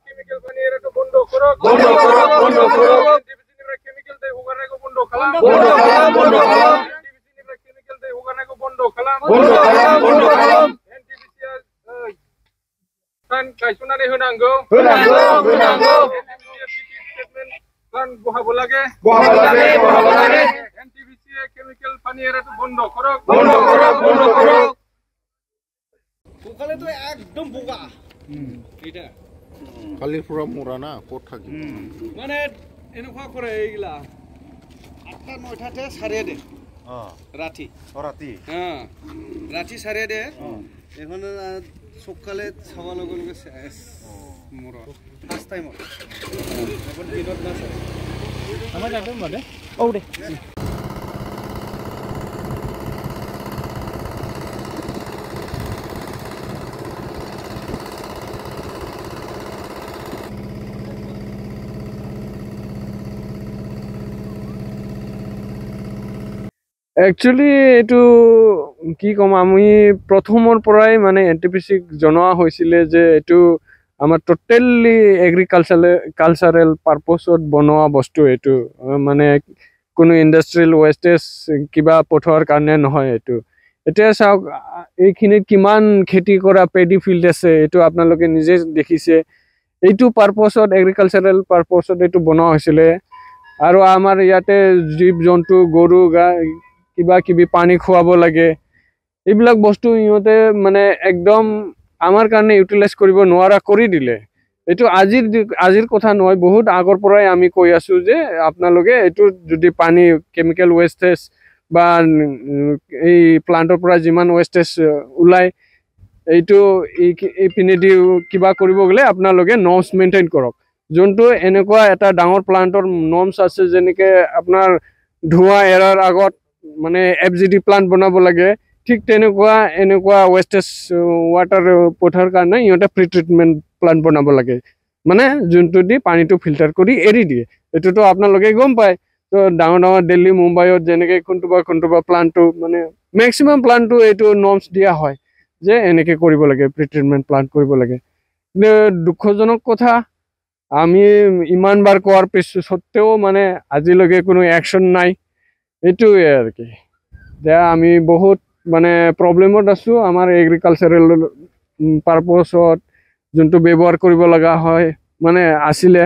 chemical পানি এরা বন্ধ করো কেমিক্যাল দে ওখানে বন্ধ খালাম কেমিক্যাল দে ওখানে বন্ধ খালাম kan kaisuna honanggo kan bohabo lage NTPC chemical pani era to bondo koro ওখানে তো একদম বোকা এটা খালি পুরা মোরা না কোট থাকি মানে এনেকুৱা কৰে এইগিলা 8টা 9টাতে সারে দে রাতি রাতি সারে দে এখন সকালে ছাওয়া লগে লগে শেষ মোর ফার্স্ট টাইম এখন দিনত না সারে আমার একদম মানে ও দে একচুয়ালি এটু কি কম আমি প্ৰথমৰ পৰাই মানে এনটিপিসি জনোৱা হৈছিল যে এটু আমাৰ টোটালি এগ্ৰিকালচাৰেল পাৰপসত বনোৱা বস্তু এটু মানে কোনো ইন্ডাস্ট্ৰিয়াল ওয়েস্টেজ কিবা পঠোৱাৰ কাৰণে নহয় এটু এতিয়া চাওক এইখিনি কিমান খেতি কৰা পেডি ফিল্ড আছে এটু আপোনালোকে নিজে দেখিছে এইটু পাৰপসত এগ্ৰিকালচাৰেল পাৰপসত এটু বনোৱা হৈছিল আৰু আমাৰ ইয়াতে জীৱ জন্তু গৰু গাই কিবা কিবি পানী খুৱাব লাগে এইবিলাক বস্তু ইহঁতে মানে একদম আমাৰ কাৰণে ইউটিলাইজ কৰিব নোৱাৰা কৰি দিলে এটো আজিৰ কথা নহয় বহুত আগৰ পৰাই আমি কৈ আছো যে আপোনালোকে এটো যদি পানী কেমিক্যাল ওয়েস্টেজ বা এই প্লান্টৰ পৰা যিমান ওয়েস্টেজ উলাই এইটো এই পিনেদি কিবা কৰিব গলে আপোনালোকে নৰ্মছ মেইনটেইন কৰক যোনটো এনেকুৱা এটা ডাঙৰ প্লান্টৰ নৰ্মছ আছে যেনেকে আপোনাৰ ধোঁৱা এৰাৰ আগত মানে এফজিডি প্লান্ট বনাব লাগে ঠিক তেনেকুৱা এনেকুৱা ওয়েস্টেজ ওয়াটাৰ পঠাৰ কাৰণে ইহঁতে প্ৰি ট্ৰিটমেন্ট প্লান্ট বনাব লাগে মানে যোনটো দি পানীটো ফিল্টাৰ কৰি এৰি দিয়ে এটোতো আপোনালোকে গম পায় তো ডাঙৰ দিল্লী মুম্বাইত যেনেকে কোনটোবা প্লান্টটো মানে ম্যাক্সিমাম প্লান্টটো এটো নৰ্মছ দিয়া হয় যে এনেকে কৰিব লাগে প্ৰি ট্ৰিটমেন্ট প্লান্ট কৰিব লাগে দুখজনক কথা আমি ইমান বাৰ কোৱাৰ পিছত সত্ত্বেও মানে আজিলৈকে কোনো অ্যাকশন নাই এটুৱে আৰ কি যে আমি বহুত মানে প্ৰবলেমত আছো আমাৰ এগ্ৰিকালচাৰাল পাৰপসত যোনটো ব্যবহাৰ কৰিব লগা হয় মানে আসিলে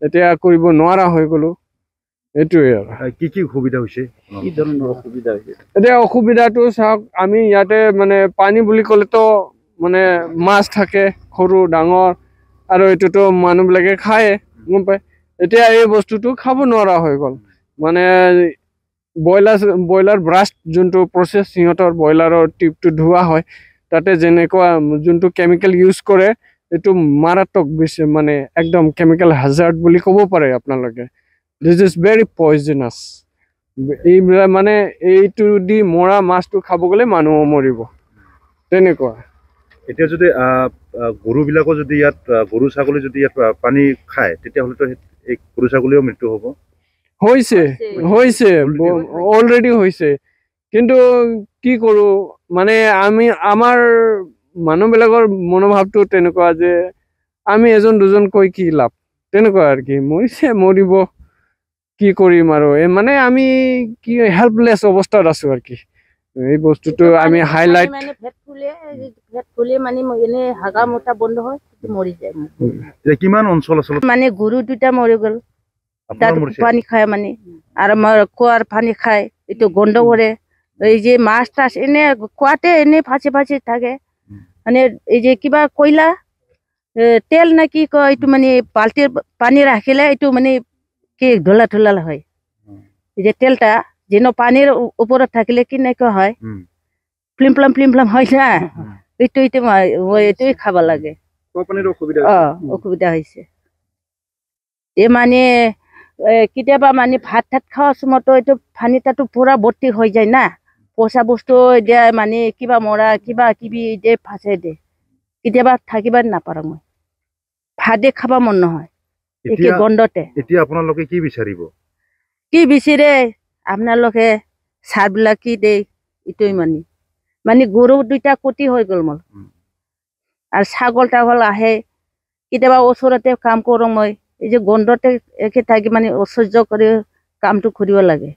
এতিয়া কৰিব নোৱাৰা হৈ গলো এটুৱে আৰ কি কি সুবিধা হৈছে কি ধৰণৰ অসুবিধা হৈছে এতিয়া অসুবিধাটো চাওক আমি ইয়াতে মানে পানী বুলি ক'লে তো মানে মাছ থাকে সৰু ডাঙৰ আৰু এটোতো মানুহবিলাকে খায় গম পায় এতিয়া এই বস্তুটো খাব নোৱাৰা হৈ গল মানে বয়লাৰ ব্ৰাস্ট যোনটো প্ৰসেস সিহঁতৰ বয়লাৰৰ টিপটো ধোৱা হয় তাতে যেনেকুৱা যোনটো কেমিক্যাল ইউজ কৰে এটো মাৰাত্মক বেছি মানে একদম কেমিক্যাল হ্যাজাৰ্ড বুলি ক'ব পাৰে আপোনালোকে দিস ইজ ভেৰি পয়জনাস এই মানে এইটো দি মৰা মাছটো খাব গলে মানুহ মৰিব তেনেকুৱা এতিয়া যদি গৰু বিলাকো যদি ইয়াত গৰু ছাগলী যদি ইয়াত পানী খায় তেতিয়া হলে তো এই গৰু ছাগলীও মৃত্যু হ'ব হয়েছে অলৰেডি হয়েছে কিন্তু কি কৰু মানে আমি আমাৰ মানুহবিলাকৰ মনোভাৱটো তেনেকুৱা যে আমি এজন দুজন কৈ কি লাভ তেনেকুৱা আৰ কি মৰিব কি কৰিম আৰু মানে আমি কি হেল্পলেস অৱস্থাত আছো আর কি এই বস্তুটো আমি হাইলাইট মানে ফেট ফুলে মানে এনে হাগা মোটা বন্ধ হয় মৰি যায় কিমান অঞ্চল আছে মানে গৰু দুটা মৰি গল পানি খায় মানে আর আমার কুয়ার পানি খায় একটু গন্ধ করে এই যে মাছ টাছ এনে কুয়াতে এনে ফাঁসে থাকে মানে এই যে কিবা কয়লা তেল না কি কয় এইটো মানে বালতির পানি রাখিলে এইটো মানে কি ঢোলা হয় এই যে তেলটা যেন পানির উপরে থাকিলে কি নাকি হয় ফ্লিম হয় না এইটোই খাবা লাগে অসুবিধা হয়েছে মানে কেতিয়াবা মানে ভাত খাওয়ার সময় তো এইটো পানীটাতো পুরা ভর্তি হয়ে যায় না পচা বস্তু দিয়া মানে কিবা মরা কিবা কিবি দিয়ে ফাঁসে দে কেতিয়াবা থাকিবা নাপাৰো মই ভাতে খাবা মন নহয় একে গন্ধতে এতিয়া আপোনালোকে কি বিচাৰিব কি বিচাৰে আপোনালোকে সাৰবিলাক কি দে এইটোই মানে গৰু দুইটা কটি হৈ গল মোৰ আৰু ছাগল তাগল আহে কেতিয়াবা ওচৰতে কাম কৰোঁ মই এই যে গোন্ধতে একে থাকি মানে অসহ্য কৰি কামটো কৰিব লাগে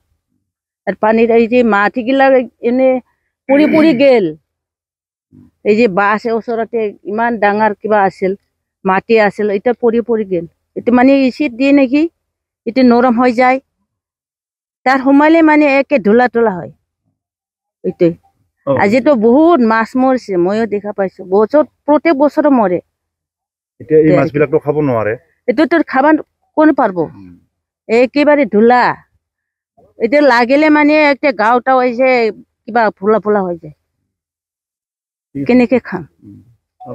আৰু পানীত এই যে মাটিবিলাক এনে পৰি পৰি গেল এই যে বাছ ওচৰতে ইমান ডাঙৰ কিবা আছিল মাটি আছিল এতিয়া পৰি পৰি গেল এইটো মানে এচিড দিয়ে নেকি এইটো নৰম হৈ যায় তাৰ সোমালে মানে একে ঢোলা ঢোলা হয় এইটোৱে আজিতো বহুত মাছ মৰিছে ময়ো দেখা পাইছো প্ৰত্যেক বছৰো মৰে এতিয়া এই মাছবিলাকতো খাব নোৱাৰে এইটোতো খাব কোন পারব একেবারে ধুলা এটা লাগিলে মানে একটা গাওটা হয়েছে কিবা ফুলা ফুলা হয়ে যায় কেনেকে খাম